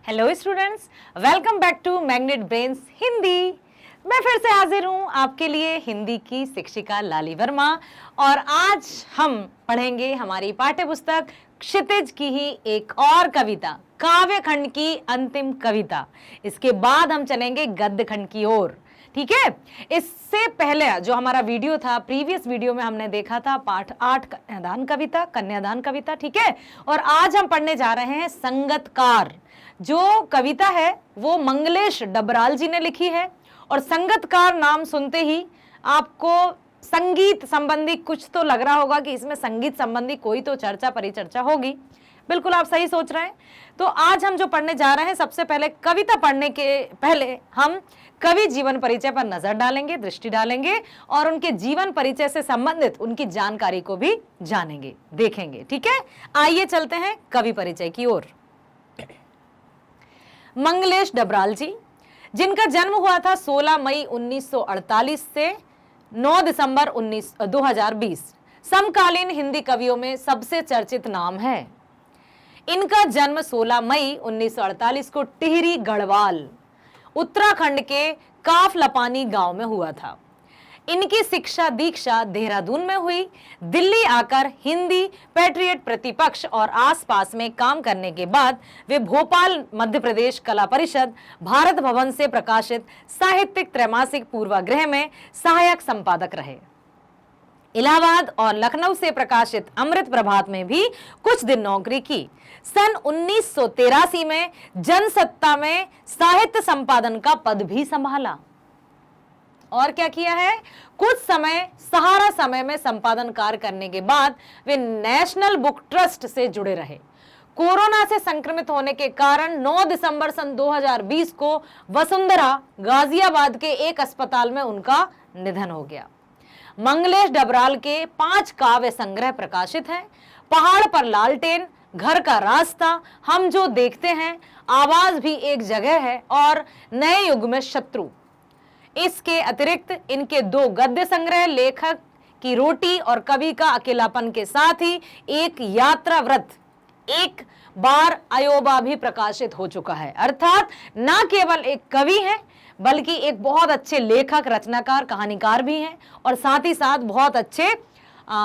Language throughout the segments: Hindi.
Hello students, welcome back to Magnet Brains Hindi. मैं फिर से हाजिर हूं आपके लिए हिंदी की शिक्षिका लाली वर्मा और आज हम पढ़ेंगे हमारी पाठ्य पुस्तक क्षितिज की ही एक और कविता, काव्य खंड की अंतिम कविता। इसके बाद हम चलेंगे गद्य खंड की ओर। ठीक है, इससे पहले जो हमारा वीडियो था, प्रीवियस वीडियो में हमने देखा था पाठ 8 कन्यादान कविता। ठीक है, और आज हम पढ़ने जा रहे हैं संगतकार। जो कविता है वो मंगलेश डबराल जी ने लिखी है और संगतकार नाम सुनते ही आपको संगीत संबंधी कुछ तो लग रहा होगा कि इसमें संगीत संबंधी कोई तो चर्चा परिचर्चा होगी। बिल्कुल आप सही सोच रहे हैं। तो आज हम जो पढ़ने जा रहे हैं, सबसे पहले कविता पढ़ने के पहले हम कवि जीवन परिचय पर नजर डालेंगे, दृष्टि डालेंगे और उनके जीवन परिचय से संबंधित उनकी जानकारी को भी जानेंगे, देखेंगे। ठीक है, आइए चलते हैं कवि परिचय की ओर। मंगलेश डबराल जी, जिनका जन्म हुआ था 16 मई 1948 से 9 दिसंबर 2020, समकालीन हिंदी कवियों में सबसे चर्चित नाम है। इनका जन्म 16 मई 1948 को टिहरी गढ़वाल, उत्तराखंड के काफलपानी गांव में हुआ था। इनकी शिक्षा दीक्षा देहरादून में हुई। दिल्ली आकर हिंदी पैट्रियट प्रतिपक्ष और आसपास में काम करने के बाद वे भोपाल मध्य प्रदेश कला परिषद भारत भवन से प्रकाशित साहित्यिक त्रैमासिक पूर्वाग्रह में सहायक संपादक रहे। इलाहाबाद और लखनऊ से प्रकाशित अमृत प्रभात में भी कुछ दिन नौकरी की। सन 1983 में जनसत्ता में साहित्य संपादन का पद भी संभाला। और क्या किया है, कुछ समय सहारा समय में संपादन कार्य करने के बाद वे नेशनल बुक ट्रस्ट से जुड़े रहे। कोरोना से संक्रमित होने के कारण 9 दिसंबर सन 2020 को वसुंधरा गाजियाबाद के एक अस्पताल में उनका निधन हो गया। मंगलेश डबराल के 5 काव्य संग्रह प्रकाशित हैं। पहाड़ पर लालटेन, घर का रास्ता, हम जो देखते हैं, आवाज भी एक जगह है और नए युग में शत्रु। इसके अतिरिक्त इनके 2 गद्य संग्रह, लेखक की रोटी और कवि का अकेलापन के साथ ही एक यात्रा व्रत, एक बार अयोबा भी प्रकाशित हो चुका है। अर्थात न केवल एक कवि हैं बल्कि एक बहुत अच्छे लेखक, रचनाकार, कहानीकार भी हैं और साथ ही साथ बहुत अच्छे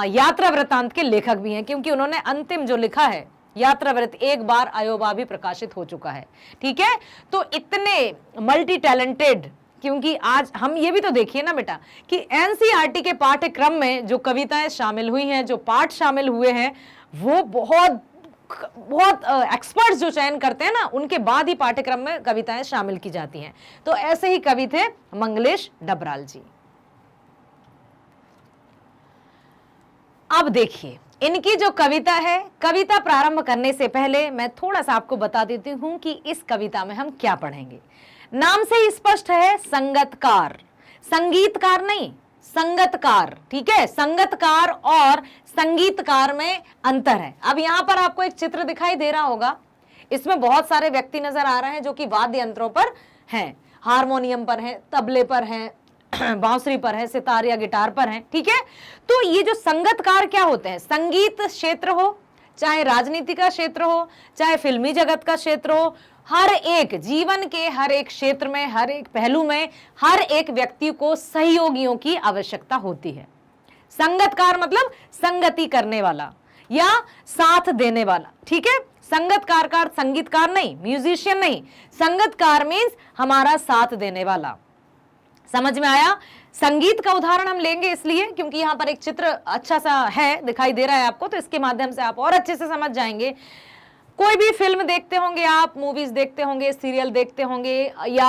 यात्रा वृत्तांत के लेखक भी हैं, क्योंकि उन्होंने अंतिम जो लिखा है यात्रा व्रत, एक बार अयोबा भी प्रकाशित हो चुका है। ठीक है, तो इतने मल्टी टैलेंटेड, क्योंकि आज हम ये भी तो देखिए ना बेटा कि एनसीईआरटी के पाठ्यक्रम में जो कविताएं शामिल हुई हैं, जो पाठ शामिल हुए हैं, वो बहुत एक्सपर्ट्स जो चयन करते हैं ना, उनके बाद ही पाठ्यक्रम में कविताएं शामिल की जाती हैं। तो ऐसे ही कवि थे मंगलेश डबराल जी। अब देखिए इनकी जो कविता है, कविता प्रारंभ करने से पहले मैं थोड़ा सा आपको बता देती हूं कि इस कविता में हम क्या पढ़ेंगे। नाम से ही स्पष्ट है, संगतकार, संगीतकार नहीं, संगतकार। ठीक है, संगतकार और संगीतकार में अंतर है। अब यहां पर आपको एक चित्र दिखाई दे रहा होगा, इसमें बहुत सारे व्यक्ति नजर आ रहे हैं जो कि वाद्य यंत्रों पर हैं, हारमोनियम पर हैं, तबले पर हैं, बांसुरी पर है, सितार या गिटार पर है। ठीक है, तो ये जो संगतकार क्या होते हैं, संगीत क्षेत्र हो, चाहे राजनीति का क्षेत्र हो, चाहे फिल्मी जगत का क्षेत्र हो, हर एक जीवन के हर एक क्षेत्र में, हर एक पहलू में, हर एक व्यक्ति को सहयोगियों की आवश्यकता होती है। संगतकार मतलब संगति करने वाला या साथ देने वाला। ठीक है, संगतकार का संगीतकार नहीं, म्यूजिशियन नहीं, संगतकार मीन्स हमारा साथ देने वाला। समझ में आया? संगीत का उदाहरण हम लेंगे इसलिए क्योंकि यहाँ पर एक चित्र अच्छा सा है, दिखाई दे रहा है आपको, तो इसके माध्यम से आप और अच्छे से समझ जाएंगे। कोई भी फिल्म देखते होंगे आप, मूवीज देखते होंगे, सीरियल देखते होंगे, या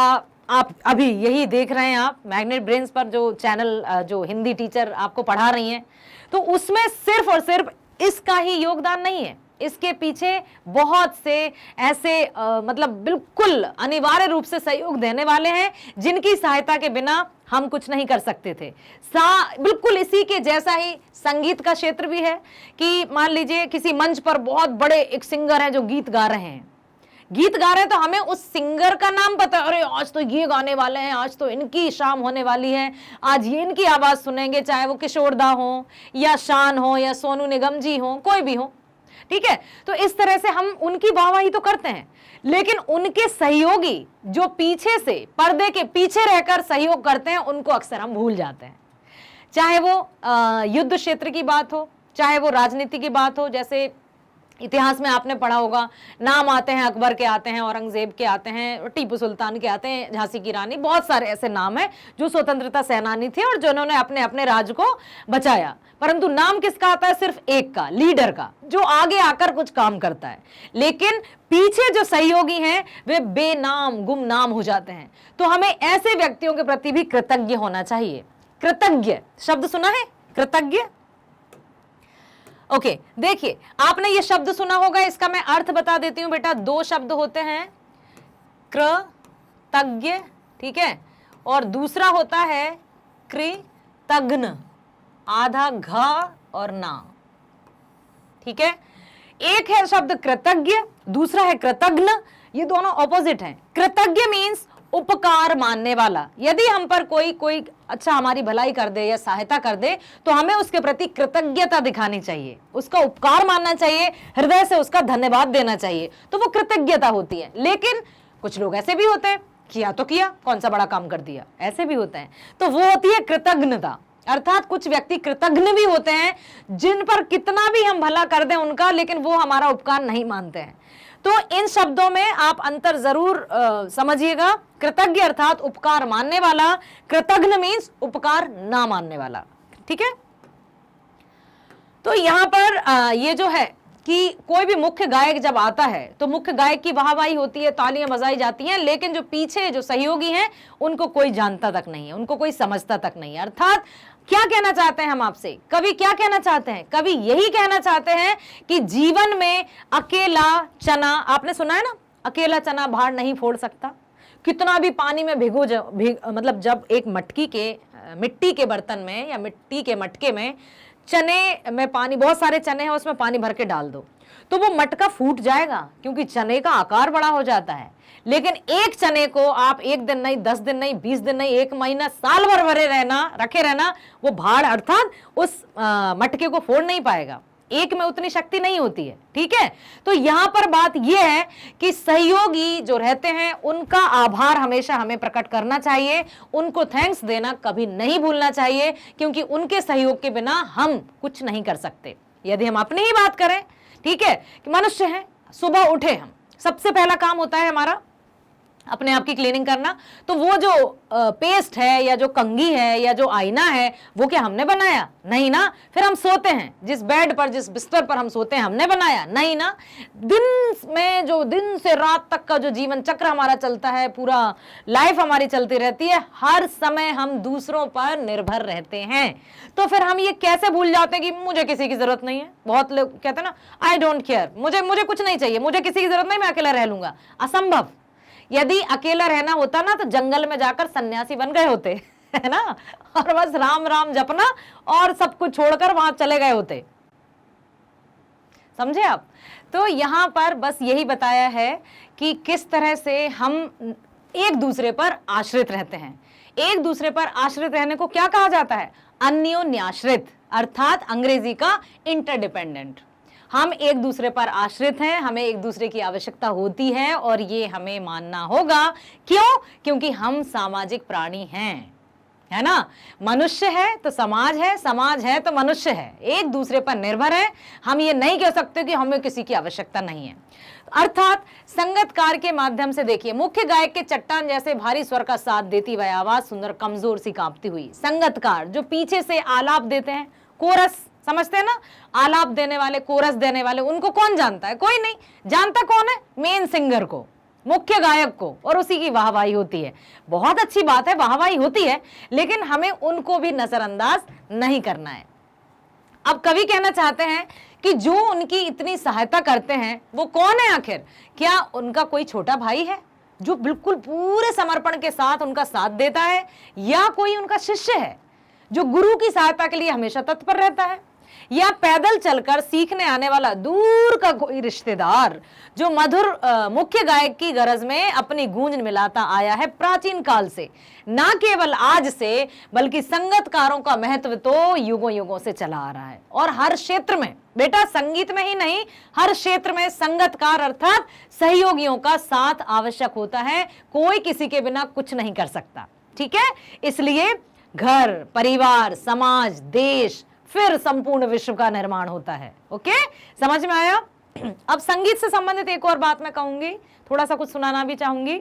आप अभी यही देख रहे हैं आप मैग्नेट ब्रेन्स पर जो चैनल, जो हिंदी टीचर आपको पढ़ा रही हैं, तो उसमें सिर्फ और सिर्फ इसका ही योगदान नहीं है। इसके पीछे बहुत से ऐसे मतलब बिल्कुल अनिवार्य रूप से सहयोग देने वाले हैं जिनकी सहायता के बिना हम कुछ नहीं कर सकते थे। बिल्कुल इसी के जैसा ही संगीत का क्षेत्र भी है कि मान लीजिए किसी मंच पर बहुत बड़े एक सिंगर हैं जो गीत गा रहे हैं, तो हमें उस सिंगर का नाम पता है, अरे आज तो ये गाने वाले हैं, आज तो इनकी शाम होने वाली है, आज ये इनकी आवाज सुनेंगे, चाहे वो किशोर दा हो या शान हो या सोनू निगम जी हो, कोई भी हो। ठीक है। तो इस तरह से हम उनकी वाहवाही तो करते हैं, लेकिन उनके सहयोगी जो पीछे से पर्दे के पीछे रहकर सहयोग करते हैं उनको अक्सर हम भूल जाते हैं। चाहे वो युद्ध क्षेत्र की बात हो, चाहे वो राजनीति की बात हो। जैसे इतिहास में आपने पढ़ा होगा, नाम आते हैं, अकबर के आते हैं, औरंगजेब के आते हैं, टीपू सुल्तान के आते हैं, झांसी की रानी, बहुत सारे ऐसे नाम हैं जो स्वतंत्रता सेनानी थे और जिन्होंने अपने अपने राज्य को बचाया। परंतु नाम किसका आता है? सिर्फ एक का, लीडर का, जो आगे आकर कुछ काम करता है। लेकिन पीछे जो सहयोगी हैं वे बेनाम गुमनाम हो जाते हैं। तो हमें ऐसे व्यक्तियों के प्रति भी कृतज्ञ होना चाहिए। कृतज्ञ शब्द सुना है? कृतज्ञ। ओके, देखिए आपने ये शब्द सुना होगा, इसका मैं अर्थ बता देती हूं बेटा। दो शब्द होते हैं, कृतज्ञ, ठीक है, और दूसरा होता है कृतघ्न, आधा घ और ना, ठीक है। एक है शब्द कृतज्ञ, दूसरा है कृतघ्न, ये दोनों ऑपोजिट हैं। कृतज्ञ मीन्स उपकार मानने वाला। यदि हम पर कोई अच्छा हमारी भलाई कर दे या सहायता कर दे तो हमें उसके प्रति कृतज्ञता दिखानी चाहिए, उसका उपकार मानना चाहिए, हृदय से उसका धन्यवाद देना चाहिए, तो वो कृतज्ञता होती है। लेकिन कुछ लोग ऐसे भी होते हैं, किया तो किया, कौन सा बड़ा काम कर दिया, ऐसे भी होते हैं, तो वो होती है कृतज्ञता। अर्थात कुछ व्यक्ति कृतज्ञ भी होते हैं जिन पर कितना भी हम भला कर दें उनका, लेकिन वो हमारा उपकार नहीं मानते हैं। तो इन शब्दों में आप अंतर जरूर समझिएगा। कृतज्ञ अर्थात उपकार मानने वाला, कृतघ्न मीन्स उपकार ना मानने वाला, ठीक है। तो यहां पर ये जो है कि कोई भी मुख्य गायक जब आता है तो मुख्य गायक की वाहवाही होती है, तालियां बजाई जाती हैं, लेकिन जो पीछे जो सहयोगी हैं उनको कोई जानता तक नहीं है, उनको कोई समझता तक नहीं है। अर्थात क्या कहना चाहते हैं हम आपसे? कवि क्या कहना चाहते हैं? कवि यही कहना चाहते हैं कि जीवन में अकेला चना, आपने सुना है ना, अकेला चना भार नहीं फोड़ सकता। कितना भी पानी में मतलब जब एक मिट्टी के बर्तन में या मिट्टी के मटके में चने में पानी, बहुत सारे चने हैं, उसमें पानी भर के डाल दो तो वो मटका फूट जाएगा, क्योंकि चने का आकार बड़ा हो जाता है। लेकिन एक चने को आप 1 दिन नहीं, 10 दिन नहीं, 20 दिन नहीं, 1 महीना, साल भर रखे रहना, वो भाड़ अर्थात उस मटके को फोड़ नहीं पाएगा। एक में उतनी शक्ति नहीं होती है, ठीक है। तो यहां पर बात यह है कि सहयोगी जो रहते हैं उनका आभार हमेशा हमें प्रकट करना चाहिए, उनको थैंक्स देना कभी नहीं भूलना चाहिए, क्योंकि उनके सहयोग के बिना हम कुछ नहीं कर सकते। यदि हम अपनी ही बात करें, ठीक है, कि मनुष्य हैं, सुबह उठे हम, सबसे पहला काम होता है हमारा अपने आप की क्लीनिंग करना। तो वो जो पेस्ट है या जो कंघी है या जो आईना है वो क्या हमने बनाया? नहीं ना। फिर हम सोते हैं, जिस बेड पर, जिस बिस्तर पर हम सोते हैं, हमने बनाया? नहीं ना। दिन में जो दिन से रात तक का जो जीवन चक्र हमारा चलता है, पूरा लाइफ हमारी चलती रहती है, हर समय हम दूसरों पर निर्भर रहते हैं। तो फिर हम ये कैसे भूल जाते हैं कि मुझे किसी की जरूरत नहीं है? बहुत लोग कहते हैं ना, आई डोंट केयर, मुझे कुछ नहीं चाहिए, मुझे किसी की जरूरत नहीं, मैं अकेला रह लूंगा। असंभव। यदि अकेला रहना होता ना तो जंगल में जाकर सन्यासी बन गए होते, है ना, और बस राम राम जपना और सब कुछ छोड़कर वहां चले गए होते। समझे आप? तो यहां पर बस यही बताया है कि किस तरह से हम एक दूसरे पर आश्रित रहते हैं। एक दूसरे पर आश्रित रहने को क्या कहा जाता है? अन्योन्याश्रित, अर्थात अंग्रेजी का इंटरडिपेंडेंट। हम एक दूसरे पर आश्रित हैं, हमें एक दूसरे की आवश्यकता होती है और ये हमें मानना होगा। क्यों? क्योंकि हम सामाजिक प्राणी हैं, है ना। मनुष्य है तो समाज है, समाज है तो मनुष्य है, एक दूसरे पर निर्भर है। हम ये नहीं कह सकते कि हमें किसी की आवश्यकता नहीं है। अर्थात संगतकार के माध्यम से देखिए, मुख्य गायक के चट्टान जैसे भारी स्वर का साथ देती वह आवाज सुंदर कमजोर सी कांपती हुई। संगतकार जो पीछे से आलाप देते हैं, कोरस, समझते हैं ना, आलाप देने वाले, कोरस देने वाले, उनको कौन जानता है? कोई नहीं जानता। कौन है? मेन सिंगर को, मुख्य गायक को, और उसी की वाहवाही होती है। बहुत अच्छी बात है, वाहवाही होती है, लेकिन हमें उनको भी नजरअंदाज नहीं करना है। अब कवि कहना चाहते हैं कि जो उनकी इतनी सहायता करते हैं वो कौन है आखिर? क्या उनका कोई छोटा भाई है जो बिल्कुल पूरे समर्पण के साथ उनका साथ देता है, या कोई उनका शिष्य है जो गुरु की सहायता के लिए हमेशा तत्पर रहता है, या पैदल चलकर सीखने आने वाला दूर का कोई रिश्तेदार जो मधुर मुख्य गायक की गरज में अपनी गूंज मिलाता आया है प्राचीन काल से, ना केवल आज से, बल्कि संगतकारों का महत्व तो युगों युगों से चला आ रहा है। और हर क्षेत्र में बेटा, संगीत में ही नहीं, हर क्षेत्र में संगतकार अर्थात सहयोगियों का साथ आवश्यक होता है। कोई किसी के बिना कुछ नहीं कर सकता, ठीक है। इसलिए घर, परिवार, समाज, देश, फिर संपूर्ण विश्व का निर्माण होता है। ओके, समझ में आया? अब संगीत से संबंधित एक और बात मैं कहूंगी, थोड़ा सा कुछ सुनाना भी चाहूंगी।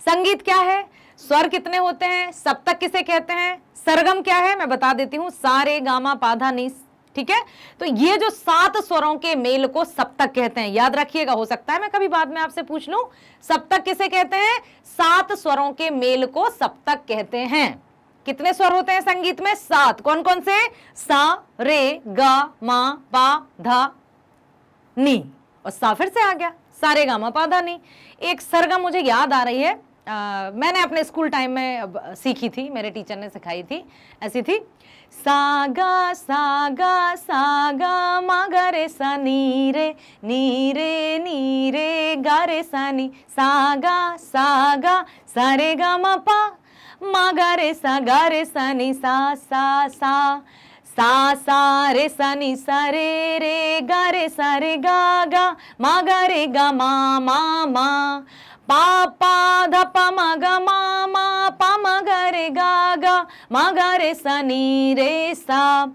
संगीत क्या है, स्वर कितने होते हैं, सप्तक किसे कहते हैं, सरगम क्या है, मैं बता देती हूं, सा रे गा मा पा धा नी, ठीक है। तो ये जो 7 स्वरों के मेल को सप्तक कहते हैं, याद रखिएगा। हो सकता है मैं कभी बाद में आपसे पूछ लूं, सप्तक किसे कहते हैं? 7 स्वरों के मेल को सप्तक कहते हैं। कितने स्वर होते हैं संगीत में? 7। कौन कौन से? सा, रे, गा, मा, पा, धा, नी, और सा फिर से आ गया, सा रे गा मा पा धा नी। एक सरगम मुझे याद आ रही है, मैंने अपने स्कूल टाइम में सीखी थी, मेरे टीचर ने सिखाई थी, ऐसी थी, सागा सागा सागा मा गा रे सा नी रे गा रे सा नी, सागा सागा सा रे गा मा गा रे सा नी, सा सा सा सा रे सा नी सा रे गा गा मा गा रे गा मा पा पा ध पा मा गा मा पा मा गा रे गा गा मा गा रे सा नी रे सा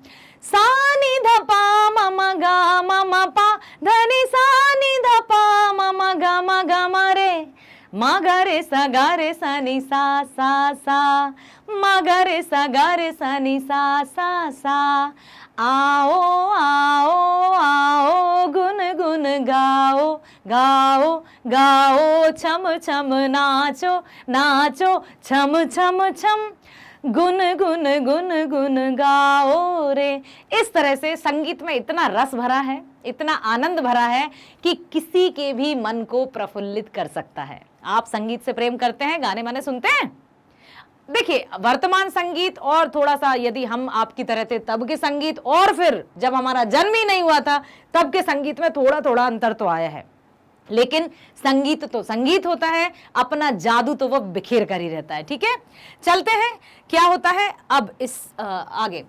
नी ध पा मा गा मा पा ध नी सा नी ध पा मा गा रे मा गा रे सा नी सा मा गा रे सा नी सा आओ आओ आओ गुन गुन गाओ गाओ गाओ, छम छम नाचो नाचो, छम छम छम गुन गुन गुन गुन गाओ रे। इस तरह से संगीत में इतना रस भरा है, इतना आनंद भरा है कि किसी के भी मन को प्रफुल्लित कर सकता है। आप संगीत से प्रेम करते हैं, गाने माने सुनते हैं? देखिए, वर्तमान संगीत और थोड़ा सा यदि हम आपकी तरह थे तब के संगीत, और फिर जब हमारा जन्म ही नहीं हुआ था तब के संगीत में थोड़ा थोड़ा अंतर तो आया है, लेकिन संगीत तो संगीत होता है, अपना जादू तो वह बिखेर कर ही रहता है। ठीक है, चलते हैं, क्या होता है अब इस आगे।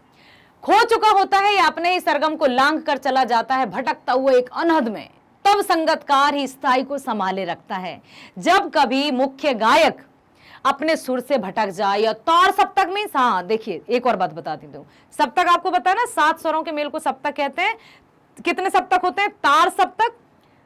खो चुका होता है या अपने ही सरगम को लांघ कर चला जाता है भटकता हुआ एक अनहद में, तब संगतकार ही स्थाई को संभाले रखता है। जब कभी मुख्य गायक अपने सुर से भटक जाए या तार सप्तक में, हाँ देखिए एक और बात बता देती हूँ, सप्तक आपको पता है ना, 7 स्वरों के मेल को सप्तक कहते हैं। कितने सप्तक होते हैं? तार सप्तक,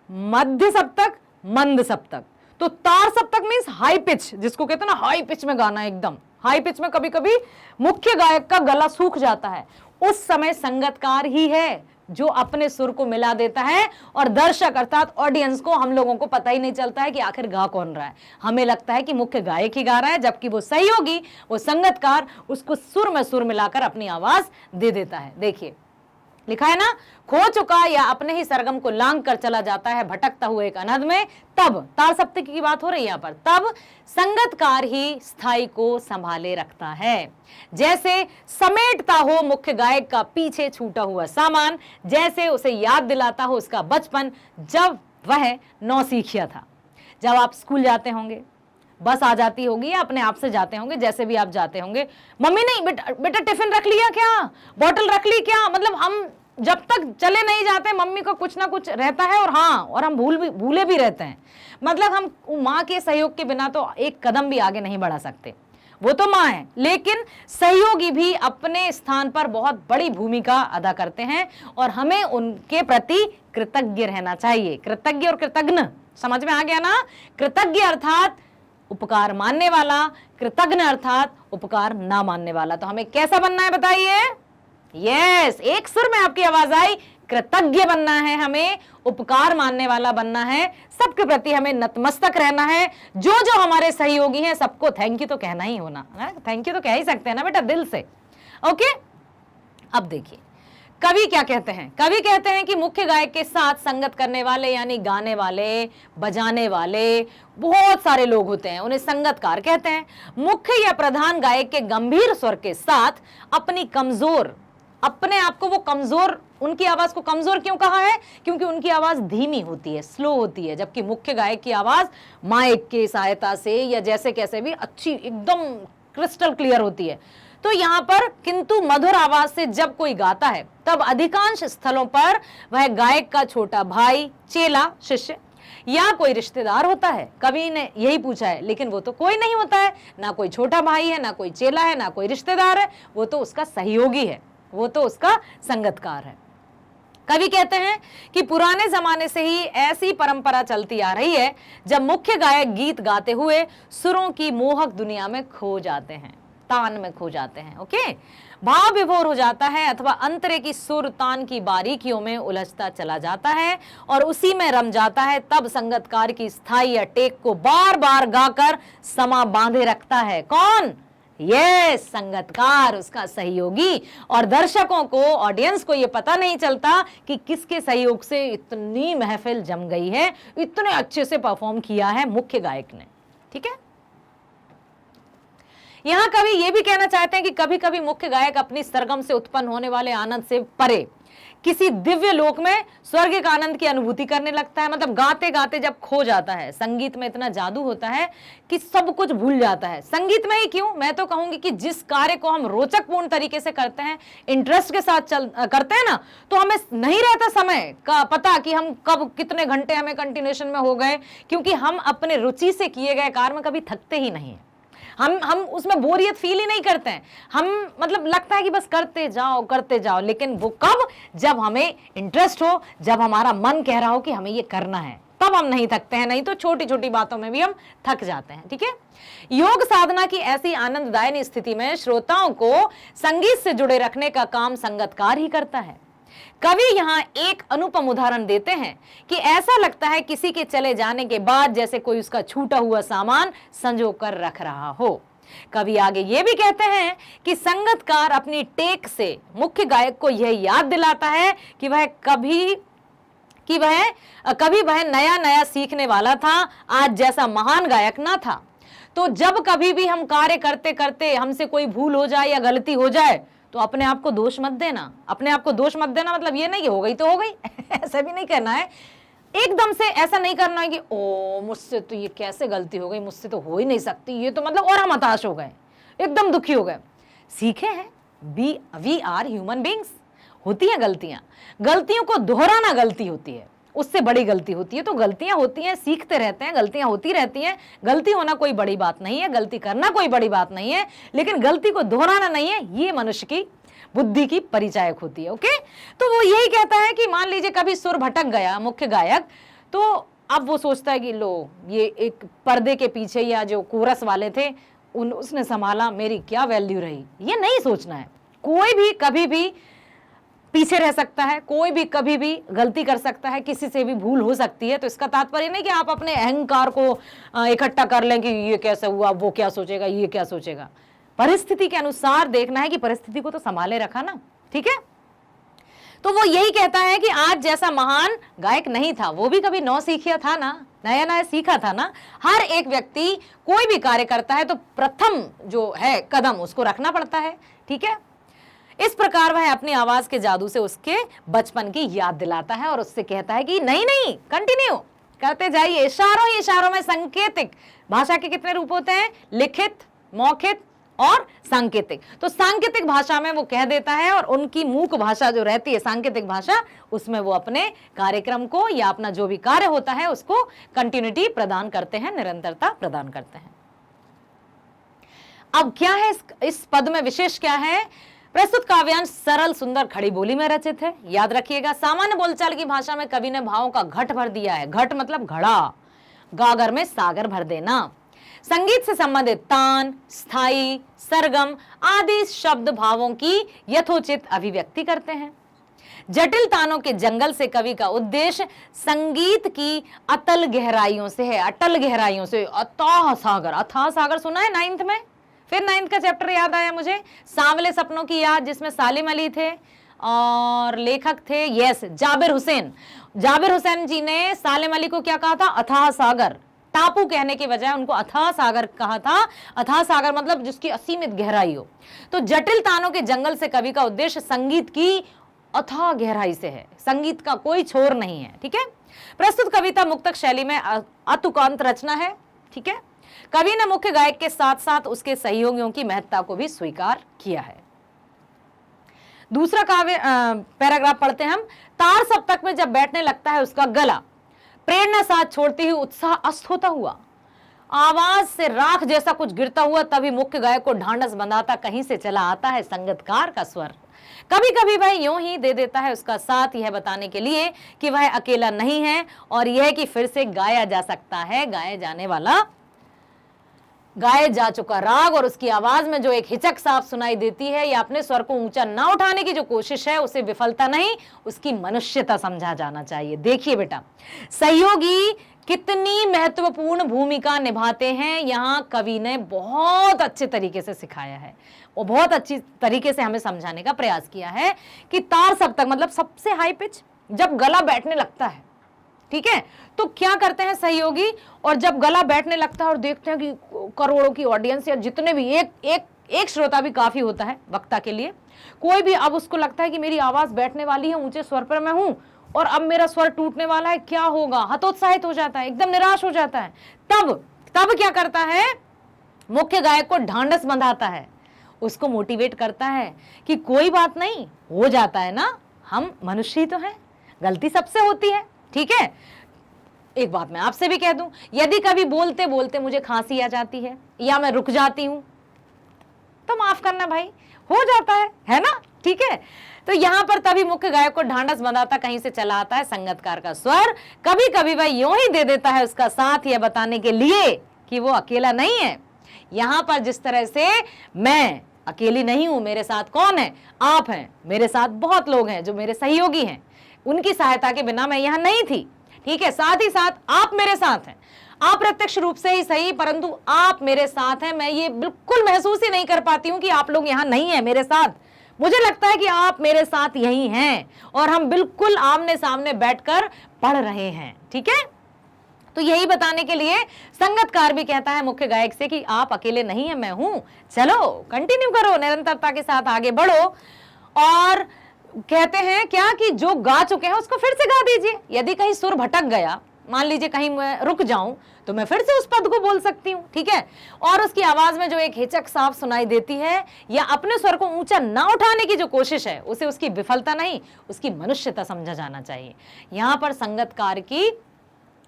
मध्य सप्तक, मंद सप्तक। तो तार सप्तक मींस हाई पिच, जिसको कहते हैं ना हाई पिच में गाना, एकदम हाई पिच में कभी कभी मुख्य गायक का गला सूख जाता है, उस समय संगतकार ही है जो अपने सुर को मिला देता है और दर्शक अर्थात ऑडियंस को, हम लोगों को पता ही नहीं चलता है कि आखिर गा कौन रहा है। हमें लगता है कि मुख्य गायक ही गा रहा है, जबकि वो सहयोगी, वो संगतकार उसको सुर में सुर मिलाकर अपनी आवाज दे देता है। देखिए लिखा है ना, खो चुका या अपने ही सरगम को लांघ कर चला जाता है भटकता हुआ एक अनहद में, तब तार सप्तक की बात हो रही है यहाँ पर, तब संगतकार ही स्थाई को संभाले रखता है। जैसे समेटता हो मुख्य गायक का पीछे छूटा हुआ सामान, जैसे उसे याद दिलाता हो उसका बचपन जब वह नौसिखिया था। जब आप स्कूल जाते होंगे, बस आ जाती होगी या अपने आप से जाते होंगे, जैसे भी आप जाते होंगे, मम्मी नहीं बेटा टिफिन रख लिया क्या, बॉटल रख ली क्या, मतलब हम जब तक चले नहीं जाते मम्मी का कुछ ना कुछ रहता है, और हाँ, और हम भूले भी रहते हैं। मतलब हम माँ के सहयोग के बिना तो एक कदम भी आगे नहीं बढ़ा सकते, वो तो माँ है, लेकिन सहयोगी भी अपने स्थान पर बहुत बड़ी भूमिका अदा करते हैं और हमें उनके प्रति कृतज्ञ रहना चाहिए। कृतज्ञ और कृतज्ञ समझ में आ गया ना? कृतज्ञ अर्थात उपकार मानने वाला, कृतज्ञ अर्थात उपकार ना मानने वाला। तो हमें कैसा बनना है बताइए? यस, एक सुर में आपकी आवाज आई, कृतज्ञ बनना है, हमें उपकार मानने वाला बनना है, सबके प्रति हमें नतमस्तक रहना है। जो जो हमारे सहयोगी हैं सबको थैंक यू तो कहना ही होना, थैंक यू तो कह ही सकते हैं ना बेटा, दिल से। ओके, अब देखिए कवि क्या कहते हैं। कवि कहते हैं कि मुख्य गायक के साथ संगत करने वाले यानी गाने वाले, बजाने वाले बहुत सारे लोग होते हैं, उन्हें संगतकार कहते हैं। मुख्य या प्रधान गायक के गंभीर स्वर के साथ अपनी कमजोर अपने आप को वो कमजोर, उनकी आवाज को कमजोर क्यों कहा है? क्योंकि उनकी आवाज धीमी होती है, स्लो होती है, जबकि मुख्य गायक की आवाज माइक की सहायता से या जैसे कैसे भी अच्छी एकदम क्रिस्टल क्लियर होती है। तो यहां पर किंतु मधुर आवाज से जब कोई गाता है तब अधिकांश स्थलों पर वह गायक का छोटा भाई, चेला, शिष्य या कोई रिश्तेदार होता है। कवि ने यही पूछा है, लेकिन वो तो कोई नहीं होता है, ना कोई छोटा भाई है, ना कोई चेला है, ना कोई रिश्तेदार है, वो तो उसका सहयोगी है, वो तो उसका संगतकार है। कवि कहते हैं कि पुराने जमाने से ही ऐसी परंपरा चलती आ रही है जब मुख्य गायक गीत गाते हुए सुरों की मोहक दुनिया में खो जाते हैं, तान में खो जाते हैं, ओके, भाव विभोर हो जाता है अथवा अंतरे की सुर तान की बारीकियों में उलझता चला जाता है और उसी में रम जाता है, तब संगतकार की स्थाई या टेक को बार बार गाकर समा बांधे रखता है। कौन? ये संगतकार, उसका सहयोगी। और दर्शकों को, ऑडियंस को ये पता नहीं चलता कि किसके सहयोग से इतनी महफिल जम गई है, इतने अच्छे से परफॉर्म किया है मुख्य गायक ने। ठीक है, यहां कवि ये भी कहना चाहते हैं कि कभी कभी मुख्य गायक अपनी सरगम से उत्पन्न होने वाले आनंद से परे किसी दिव्य लोक में स्वर्गिक आनंद की अनुभूति करने लगता है। मतलब गाते गाते जब खो जाता है, संगीत में इतना जादू होता है कि सब कुछ भूल जाता है। संगीत में ही क्यों, मैं तो कहूंगी कि जिस कार्य को हम रोचकपूर्ण तरीके से करते हैं, इंटरेस्ट के साथ करते हैं ना, तो हमें नहीं रहता समय का पता कि हम कब कितने घंटे हमें कंटिन्यूएशन में हो गए, क्योंकि हम अपने रुचि से किए गए कार्य में कभी थकते ही नहीं। हम उसमें बोरियत फील ही नहीं करते हैं, हम मतलब लगता है कि बस करते जाओ, लेकिन वो कब, जब हमें इंटरेस्ट हो, जब हमारा मन कह रहा हो कि हमें ये करना है, तब हम नहीं थकते हैं, नहीं तो छोटी छोटी बातों में भी हम थक जाते हैं। ठीक है, योग साधना की ऐसी आनंददायी स्थिति में श्रोताओं को संगीत से जुड़े रखने का काम संगतकार ही करता है। कवि यहाँ एक अनुपम उदाहरण देते हैं कि ऐसा लगता है किसी के चले जाने के बाद जैसे कोई उसका छूटा हुआ सामान संजो कर रख रहा हो। कवि आगे ये भी कहते हैं कि संगतकार अपनी टेक से मुख्य गायक को यह याद दिलाता है कि वह कभी वह नया नया सीखने वाला था, आज जैसा महान गायक ना था। तो जब कभी भी हम कार्य करते करते हमसे कोई भूल हो जाए या गलती हो जाए तो अपने आप को दोष मत देना। अपने आप को दोष मत देना मतलब ये नहीं कि हो गई तो हो गई ऐसा भी नहीं करना है। एकदम से ऐसा नहीं करना है कि ओ मुझसे तो ये कैसे गलती हो गई, मुझसे तो हो ही नहीं सकती ये तो, मतलब और हम हताश हो गए, एकदम दुखी हो गए। सीखे हैं, वी आर ह्यूमन बींग्स, होती हैं गलतियां, गलतियों को दोहराना गलती होती है, उससे बड़ी गलती होती है। तो गलतियां होती हैं, सीखते रहते हैं, गलतियां होती रहती हैं। गलती होना कोई बड़ी बात नहीं है, गलती करना कोई बड़ी बात नहीं है, लेकिन गलती को दोहराना नहीं है, ये मनुष्य की बुद्धि की परिचायक होती है। ओके, तो वो यही कहता है कि मान लीजिए कभी सुर भटक गया मुख्य गायक, तो अब वो सोचता है कि लो ये एक पर्दे के पीछे या जो कोरस वाले थे उसने संभाला, मेरी क्या वैल्यू रही, ये नहीं सोचना है। कोई भी कभी भी पीछे रह सकता है, कोई भी कभी भी गलती कर सकता है, किसी से भी भूल हो सकती है। तो इसका तात्पर्य नहीं कि आप अपने अहंकार को इकट्ठा कर लें कि ये कैसे हुआ, वो क्या सोचेगा, ये क्या सोचेगा। परिस्थिति के अनुसार देखना है कि परिस्थिति को तो संभाले रखा ना। ठीक है, तो वो यही कहता है कि आज जैसा महान गायक नहीं था, वो भी कभी नौ सीखिया था ना, नया नया सीखा था ना। हर एक व्यक्ति कोई भी कार्य करता है तो प्रथम जो है कदम उसको रखना पड़ता है। ठीक है, इस प्रकार वह अपनी आवाज के जादू से उसके बचपन की याद दिलाता है और उससे कहता है कि नहीं कंटिन्यू करते जाइए। इशारों ही इशारों में सांकेतिक भाषा के कितने रूप होते हैं, लिखित, मौखिक और सांकेतिक। तो सांकेतिक भाषा में वो कह देता है और उनकी मूक भाषा जो रहती है सांकेतिक भाषा, उसमें वो अपने कार्यक्रम को या अपना जो भी कार्य होता है उसको कंटिन्यूटी प्रदान करते हैं, निरंतरता प्रदान करते हैं। अब क्या है इस पद में विशेष क्या है? प्रस्तुत काव्यांश सरल सुंदर खड़ी बोली में रचित है। याद रखिएगा, सामान्य बोलचाल की भाषा में कवि ने भावों का घट भर दिया है। घट मतलब घड़ा, गागर में सागर भर देना। संगीत से संबंधित तान, स्थाई, सरगम आदि शब्द भावों की यथोचित अभिव्यक्ति करते हैं। जटिल तानों के जंगल से कवि का उद्देश्य संगीत की अतल गहराइयों से है। अटल गहराइयों से, अथाह सागर, अथाह सागर सुना है 9th में? फिर 9th का चैप्टर याद आया मुझे, सांवले सपनों की याद, जिसमें सालिम अली थे और लेखक थे जाबिर हुसैन। जाबिर हुसैन जी ने सालिम अली को क्या कहा था? अथाह सागर, टापू कहने के बजाय उनको अथाह सागर कहा था। अथाह सागर मतलब जिसकी असीमित गहराई हो। तो जटिल तानों के जंगल से कवि का उद्देश्य संगीत की अथाह गहराई से है, संगीत का कोई छोर नहीं है। ठीक है, प्रस्तुत कविता मुक्तक शैली में अतुकांत रचना है। ठीक है, कवि ने मुख्य गायक के साथ साथ उसके सहयोगियों की महत्ता को भी स्वीकार किया है। दूसरा काव्य पैराग्राफ पढ़ते हैं हम। तार सप्तक में जब बैठने लगता है उसका गला, प्रेरणा साथ छोड़ती हुई उत्साह अस्त होता हुआ, आवाज से राख जैसा कुछ गिरता हुआ, तभी मुख्य गायक को ढांढस बंधाता कहीं से चला आता है संगीतकार का स्वर। कभी कभी वह यूं ही दे देता है उसका साथ, यह बताने के लिए कि वह अकेला नहीं है और यह कि फिर से गाया जा सकता है। गाए जा चुका राग और उसकी आवाज में जो एक हिचक साफ सुनाई देती है या अपने स्वर को ऊंचा ना उठाने की जो कोशिश है, उसे विफलता नहीं, उसकी मनुष्यता समझा जाना चाहिए। देखिए बेटा, सहयोगी कितनी महत्वपूर्ण भूमिका निभाते हैं, यहां कवि ने बहुत अच्छे तरीके से सिखाया है और बहुत अच्छी तरीके से हमें समझाने का प्रयास किया है कि तार सप्तक मतलब सबसे हाई पिच, जब गला बैठने लगता है, ठीक है, तो क्या करते हैं सहयोगी, और जब गला बैठने लगता है और देखते हैं कि करोड़ों की ऑडियंस या जितने भी एक श्रोता भी काफी होता है वक्ता के लिए, कोई भी अब उसको लगता है कि मेरी आवाज बैठने वाली है, ऊंचे स्वर पर मैं हूं और अब मेरा स्वर टूटने वाला है, क्या होगा, हतोत्साहित हो जाता है, एकदम निराश हो जाता है। तब क्या करता है, मुख्य गायक को ढांढस बंधाता है, उसको मोटिवेट करता है कि कोई बात नहीं, हो जाता है ना, हम मनुष्य ही तो हैं, गलती सबसे होती है। ठीक है, एक बात मैं आपसे भी कह दूं, यदि कभी बोलते बोलते मुझे खांसी आ जाती है या मैं रुक जाती हूं तो माफ करना भाई, हो जाता है ना। ठीक है, तो यहां पर तभी मुख्य गायक को ढांढस बंधाता कहीं से चला आता है संगीतकार का स्वर। कभी कभी वह यूं ही दे देता है उसका साथ, यह बताने के लिए कि वो अकेला नहीं है। यहां पर जिस तरह से मैं अकेली नहीं हूं, मेरे साथ कौन है, आप हैं, मेरे साथ बहुत लोग हैं जो मेरे सहयोगी हैं, उनकी सहायता के बिना मैं यहां नहीं थी। ठीक है, साथ ही साथ आप मेरे साथ हैं, आप प्रत्यक्ष रूप से ही सही, परंतु आप मेरे साथ हैं। मैं ये बिल्कुल महसूस ही नहीं कर पाती हूं कि आप लोग यहां नहीं हैं मेरे साथ, मुझे लगता है कि आप मेरे साथ यही हैं और हम बिल्कुल आमने सामने बैठकर पढ़ रहे हैं। ठीक है, तो यही बताने के लिए संगीतकार भी कहता है मुख्य गायक से कि आप अकेले नहीं हैं, मैं हूं, चलो कंटिन्यू करो, निरंतरता के साथ आगे बढ़ो। और कहते हैं क्या कि जो गा चुके हैं उसको फिर से गा दीजिए। यदि कहीं सुर भटक गया, मान लीजिए कहीं मैं रुक जाऊं, तो मैं फिर से उस पद को बोल सकती हूं। ठीक है, और उसकी आवाज में जो एक हिचक साफ सुनाई देती है या अपने स्वर को ऊंचा ना उठाने की जो कोशिश है, उसे उसकी विफलता नहीं, उसकी मनुष्यता समझा जाना चाहिए। यहां पर संगीतकार की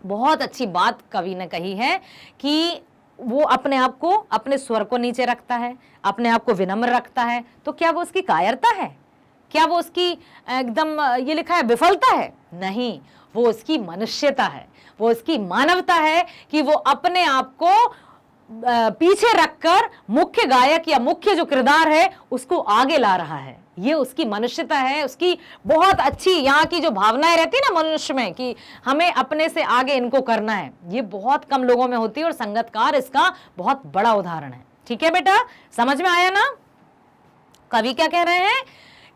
बहुत अच्छी बात कवि ने कही है कि वो अपने आप को, अपने स्वर को नीचे रखता है, अपने आप को विनम्र रखता है। तो क्या वो उसकी कायरता है, क्या वो उसकी एकदम ये लिखा है विफलता है? नहीं, वो उसकी मनुष्यता है, वो उसकी मानवता है कि वो अपने आप को पीछे रखकर मुख्य गायक या मुख्य जो किरदार है उसको आगे ला रहा है। ये उसकी मनुष्यता है, उसकी बहुत अच्छी यहाँ की जो भावनाएं रहती है ना मनुष्य में कि हमें अपने से आगे इनको करना है, ये बहुत कम लोगों में होती है और संगीतकार इसका बहुत बड़ा उदाहरण है। ठीक है बेटा, समझ में आया ना? कवि क्या कह रहे हैं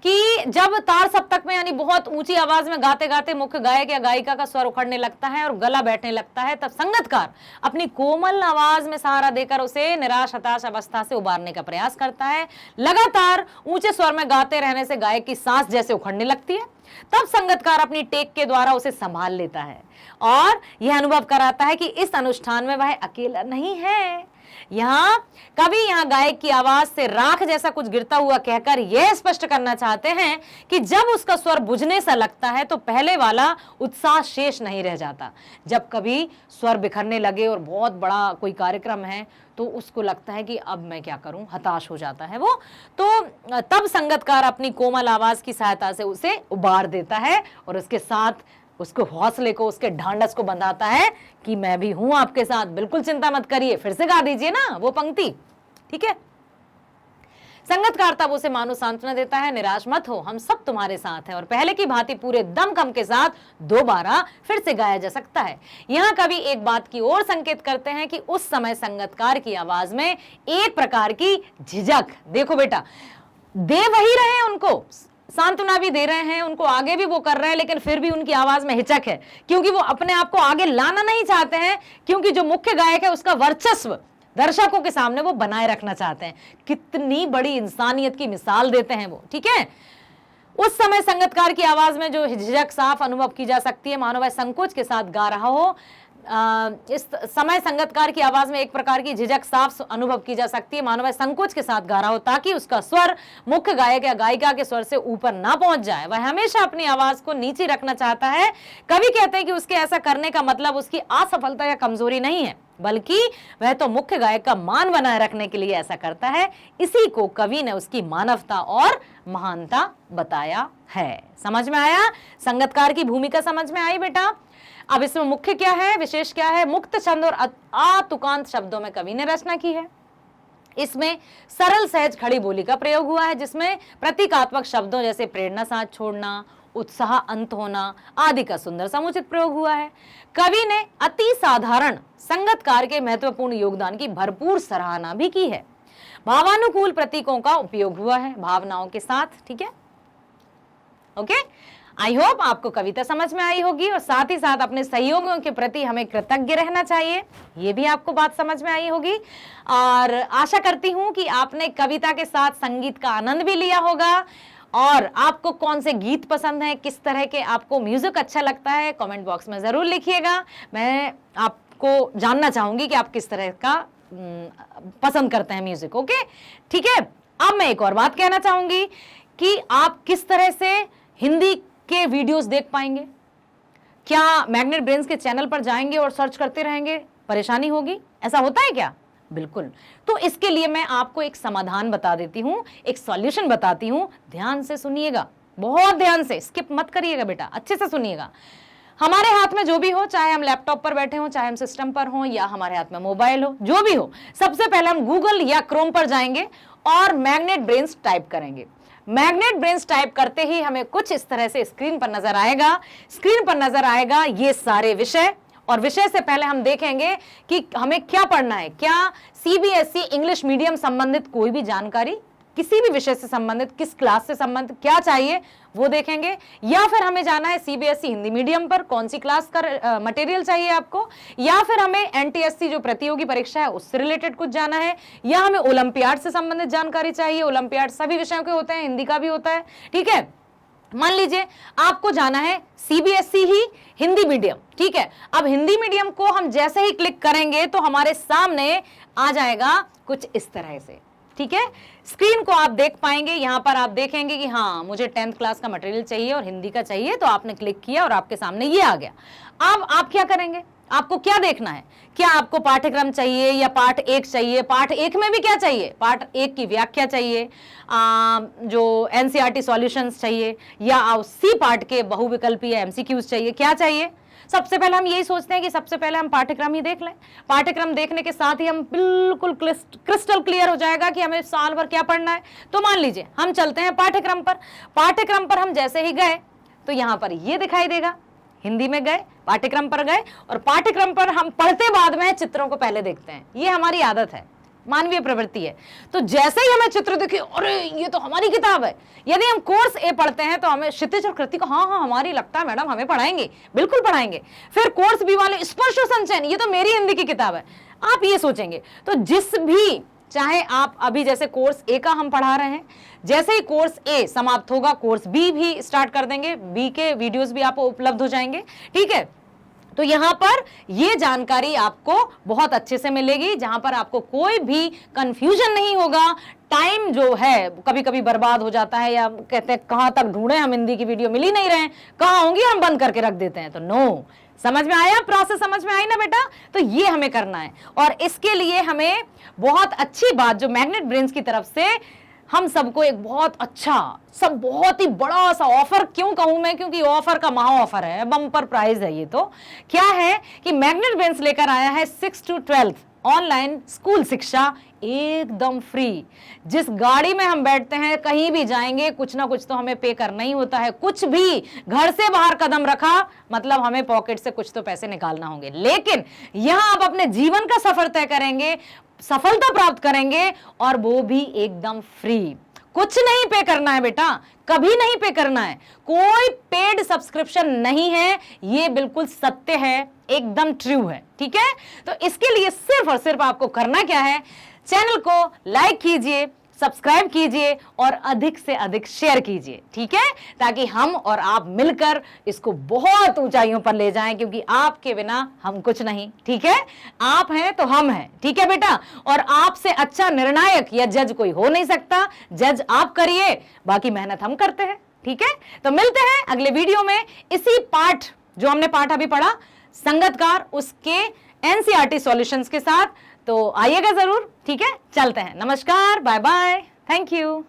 कि जब तार सप्तक में यानी बहुत ऊंची आवाज में गाते गाते मुख्य गायक या गायिका का स्वर उखड़ने लगता है और गला बैठने लगता है, तब संगीतकार अपनी कोमल आवाज में सहारा देकर उसे निराश हताश अवस्था से उबारने का प्रयास करता है। लगातार ऊंचे स्वर में गाते रहने से गायक की सांस जैसे उखड़ने लगती है, तब संगीतकार अपनी टेक के द्वारा उसे संभाल लेता है और यह अनुभव कराता है कि इस अनुष्ठान में वह अकेला नहीं है। कवि गायक की आवाज से राख जैसा कुछ गिरता हुआ कहकर यह स्पष्ट करना चाहते हैं कि जब उसका स्वर बुझने सा लगता है तो पहले वाला उत्साह शेष नहीं रह जाता। जब कभी स्वर बिखरने लगे और बहुत बड़ा कोई कार्यक्रम है तो उसको लगता है कि अब मैं क्या करूं, हताश हो जाता है वो, तो तब संगीतकार अपनी कोमल आवाज की सहायता से उसे उबार देता है और उसके साथ उसको हौसले को, उसके ढांढस को बंधाता है कि मैं भी हूं आपके साथ, बिल्कुल चिंता मत करिए, फिर से गा दीजिए ना वो पंक्ति। ठीक है, संगीतकार तब उसे मानो सांत्वना देता है, निराश मत हो, हम सब तुम्हारे साथ हैं और पहले की भांति पूरे दमखम के साथ दोबारा फिर से गाया जा सकता है। यहाँ कवि एक बात की ओर संकेत करते हैं कि उस समय संगीतकार की आवाज में एक प्रकार की झिझक, देखो बेटा, दे वही रहे उनको, सांत्वना भी दे रहे हैं, उनको आगे भी वो कर रहे हैं, लेकिन फिर भी उनकी आवाज में हिचक है, क्योंकि वो अपने आप को आगे लाना नहीं चाहते हैं, क्योंकि जो मुख्य गायक है उसका वर्चस्व दर्शकों के सामने वो बनाए रखना चाहते हैं। कितनी बड़ी इंसानियत की मिसाल देते हैं वो, ठीक है। उस समय संगीतकार की आवाज में जो झिझक साफ अनुभव की जा सकती है, मानो वह संकोच के साथ गा रहा हो। इस समय संगीतकार की आवाज में एक प्रकार की झिझक साफ अनुभव की जा सकती है, मानो वह संकोच के साथ गा रहा हो, ताकि उसका स्वर मुख्य गायक या गायिका के स्वर से ऊपर ना पहुंच जाए। वह हमेशा अपनी आवाज को नीचे रखना चाहता है। कवि कहते हैं कि उसके ऐसा करने का मतलब उसकी असफलता या कमजोरी नहीं है, बल्कि वह तो मुख्य गायक का मान बनाए रखने के लिए ऐसा करता है। इसी को कवि ने उसकी मानवता और महानता बताया है। समझ में आया? संगीतकार की भूमिका समझ में आई बेटा? अब इसमें मुख्य क्या है, विशेष क्या है? मुक्त छंद और आतुकांत शब्दों में कवि ने रचना की है। इसमें सरल सहज खड़ी बोली का प्रयोग हुआ है, जिसमें प्रतीकात्मक शब्दों जैसे प्रेरणा साथ छोड़ना, उत्साह अंत होना आदि का सुंदर समुचित प्रयोग हुआ है। कवि ने अति साधारण संगीतकार के महत्वपूर्ण योगदान की भरपूर सराहना भी की है। भावानुकूल प्रतीकों का उपयोग हुआ है भावनाओं के साथ, ठीक है। ओके, आई होप आपको कविता समझ में आई होगी, और साथ ही साथ अपने सहयोगियों के प्रति हमें कृतज्ञ रहना चाहिए, ये भी आपको बात समझ में आई होगी। और आशा करती हूं कि आपने कविता के साथ संगीत का आनंद भी लिया होगा। और आपको कौन से गीत पसंद हैं, किस तरह के आपको म्यूजिक अच्छा लगता है, कमेंट बॉक्स में जरूर लिखिएगा। मैं आपको जानना चाहूंगी कि आप किस तरह का पसंद करते हैं म्यूजिक। ओके, ठीक है। अब मैं एक और बात कहना चाहूंगी कि आप किस तरह से हिंदी के वीडियोस देख पाएंगे। क्या मैग्नेट ब्रेन्स के चैनल पर जाएंगे और सर्च करते रहेंगे, परेशानी होगी? ऐसा होता है क्या? बिल्कुल। तो इसके लिए मैं आपको एक समाधान बता देती हूं, एक सॉल्यूशन बताती हूं। ध्यान से सुनिएगा, बहुत ध्यान से, स्किप मत करिएगा बेटा, अच्छे से सुनिएगा। हमारे हाथ में जो भी हो, चाहे हम लैपटॉप पर बैठे हो, चाहे हम सिस्टम पर हो, या हमारे हाथ में मोबाइल हो, जो भी हो, सबसे पहले हम गूगल या क्रोम पर जाएंगे और मैग्नेट ब्रेन्स टाइप करेंगे। मैग्नेट ब्रेन्स टाइप करते ही हमें कुछ इस तरह से स्क्रीन पर नजर आएगा। स्क्रीन पर नजर आएगा ये सारे विषय, और विषय से पहले हम देखेंगे कि हमें क्या पढ़ना है। क्या सीबीएसई इंग्लिश मीडियम संबंधित कोई भी जानकारी, किसी भी विषय से संबंधित, किस क्लास से संबंधित क्या चाहिए वो देखेंगे, या फिर हमें जाना है सीबीएसई हिंदी मीडियम पर, कौन सी क्लास का मटेरियल चाहिए आपको, या फिर हमें एनटीएससी जो प्रतियोगी परीक्षा है उससे रिलेटेड कुछ जाना है, या हमें ओलंपियाड से संबंधित जानकारी चाहिए। ओलंपियाड सभी विषयों के होते हैं, हिंदी का भी होता है, ठीक है। मान लीजिए आपको जाना है सीबीएसई ही हिंदी मीडियम, ठीक है। अब हिंदी मीडियम को हम जैसे ही क्लिक करेंगे तो हमारे सामने आ जाएगा कुछ इस तरह से, ठीक है। स्क्रीन को आप देख पाएंगे, यहां पर आप देखेंगे कि हाँ मुझे 10th क्लास का मटेरियल चाहिए और हिंदी का चाहिए, तो आपने क्लिक किया और आपके सामने ये आ गया। अब आप क्या करेंगे, आपको क्या देखना है? क्या आपको पाठ्यक्रम चाहिए या पाठ 1 चाहिए? पाठ 1 में भी क्या चाहिए? पाठ 1 की व्याख्या चाहिए, जो एनसीईआरटी सॉल्यूशंस चाहिए, या सी पार्ट के बहुविकल्पीय एमसीक्यूज चाहिए? क्या चाहिए? सबसे पहले हम यही सोचते हैं कि सबसे पहले हम पाठ्यक्रम ही देख लें। पाठ्यक्रम देखने के साथ ही हम बिल्कुल क्रिस्टल क्लियर हो जाएगा कि हमें साल भर क्या पढ़ना है। तो मान लीजिए हम चलते हैं पाठ्यक्रम पर। पाठ्यक्रम पर हम जैसे ही गए तो यहां पर ये दिखाई देगा, हिंदी में गए, पाठ्यक्रम पर गए, और पाठ्यक्रम पर हम पढ़ते बाद में चित्रों को पहले देखते हैं। ये हमारी आदत है, मानवीय प्रवृत्ति है। तो जैसे ही हमें चित्र दिखे, अरे ये तो हमारी किताब है। यदि हम कोर्स ए पढ़ते हैं तो हमें क्षितिज और कृति को हाँ हमारी लगता है मैडम हमें पढ़ाएंगे, बिल्कुल पढ़ाएंगे। फिर कोर्स बी वाले स्पर्श और संचयन, ये तो मेरी हिंदी की किताब है, आप ये सोचेंगे। तो जिस भी, चाहे आप अभी जैसे कोर्स ए का हम पढ़ा रहे हैं, जैसे ही कोर्स ए समाप्त होगा कोर्स बी भी स्टार्ट कर देंगे, बी के वीडियोस भी आपको उपलब्ध हो जाएंगे, ठीक है। तो यहां पर ये जानकारी आपको बहुत अच्छे से मिलेगी, जहां पर आपको कोई भी कंफ्यूजन नहीं होगा। टाइम जो है कभी कभी बर्बाद हो जाता है, या कहते हैं कहां तक ढूंढे हम, हिंदी की वीडियो मिल ही नहीं रहे, कहां होंगी, हम बंद करके रख देते हैं। तो नो, समझ में आया? प्रोसेस समझ में आई ना बेटा? तो ये हमें करना है, और इसके लिए हमें बहुत अच्छी बात जो मैग्नेट ब्रेन्स की तरफ से हम सबको एक बहुत अच्छा, सब बहुत ही बड़ा सा ऑफर, क्यों कहूं मैं, क्योंकि ऑफर का महा ऑफर है, बम्पर प्राइज है। ये तो क्या है कि मैग्नेट ब्रेन्स लेकर आया है 6 to 12 ऑनलाइन स्कूल शिक्षा एकदम फ्री। जिस गाड़ी में हम बैठते हैं, कहीं भी जाएंगे, कुछ ना कुछ तो हमें पे करना ही होता है। कुछ भी घर से बाहर कदम रखा मतलब हमें पॉकेट से कुछ तो पैसे निकालना होंगे, लेकिन यहां आप अपने जीवन का सफर तय करेंगे, सफलता प्राप्त करेंगे, और वो भी एकदम फ्री। कुछ नहीं पे करना है बेटा, कभी नहीं पे करना है, कोई पेड सब्सक्रिप्शन नहीं है, ये बिल्कुल सत्य है, एकदम ट्रू है, ठीक है। तो इसके लिए सिर्फ और सिर्फ आपको करना क्या है, चैनल को लाइक कीजिए, सब्सक्राइब कीजिए और अधिक से अधिक शेयर कीजिए, ठीक है, ताकि हम और आप मिलकर इसको बहुत ऊंचाइयों पर ले जाएं, क्योंकि आपके बिना हम कुछ नहीं, ठीक है। आप हैं तो हम हैं, ठीक है बेटा। और आपसे अच्छा निर्णायक या जज कोई हो नहीं सकता, जज आप करिए, बाकी मेहनत हम करते हैं, ठीक है। तो मिलते हैं अगले वीडियो में इसी पाठ, जो हमने पाठ अभी पढ़ा संगतकार, उसके एनसीईआरटी सॉल्यूशंस के साथ। तो आइएगा जरूर, ठीक है। चलते हैं, नमस्कार, बाय बाय, थैंक यू।